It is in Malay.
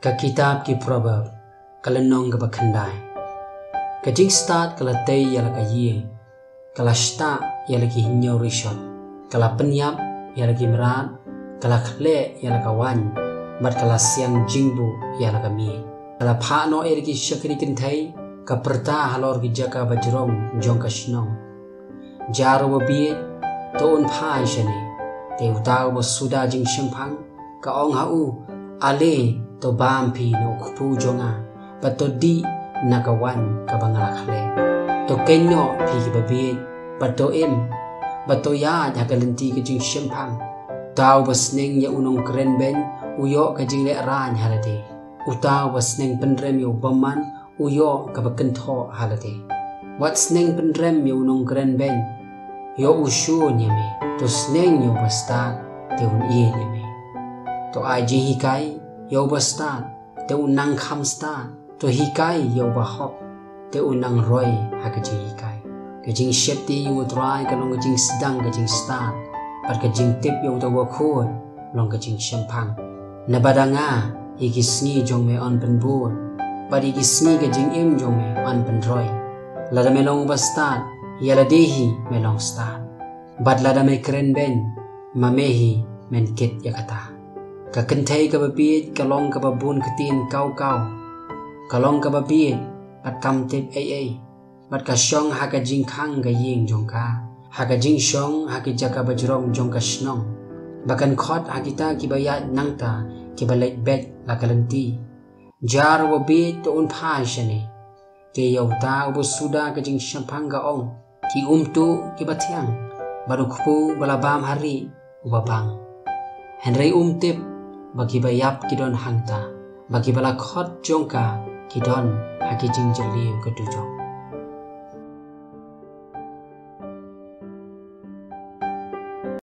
Ka kitab ki proverb kalenong ka bakhandai. Ka jing start kala tay yala ka ying. Kala sta yala ki hinyaw rishot. Kala penyap yala ki merat. Kala khle yala ka wan. Mat kala siang jingbu yala ka mi. Kala phano eri ki syakri kintai. Ka perta halor ki jaka bajrong jong ka shinong. Jaro babiye to un phai shane. Te utaw bo suda jing shempang. Ka ong hau ale to bampi no kupu jonga pato di nakawan kabangala khle to kenyo pi babi pato em pato ya jagalenti ke jing shempang taw basneng ya unong kren ben uyo ka jing le ran halade utaw basneng penrem yo baman uyo ka bakentho halade wat sneng penrem yo unong kren ben yo ushu nyame to sneng yo basta te un ie nyame to aji hikai yo bastan te unang khamstan to hikai yo bahok te unang roy hakaji hikai kajing shepti yo try kalong kajing sedang kajing stan par kajing tip yo to wakho long kajing shempang na badanga igisni jong me on penbun par igisni kajing im jong me on penroy lada melong bastan yala dehi melong stan bad lada me kren ben mamehi men kit yakata ka kentai ka babit kalong ka babun ketin kau kalong ka babit pat kam tip ai pat ka syong ha ka jing khang ga ying jong ka ha ka jing syong ha ki jaka bajrong jong ka snong bakan khot ha kita ki bayat nangta ki balait bet la kalenti jar babit to un phai shane ke yo ta ubu suda ka jing shampang ga ong ki umtu ki bathyang baru khupu balabam hari ubabang henry tip bagi bayap kidon hangta bagi bala khot jongka kidon haki jing jeli kedujong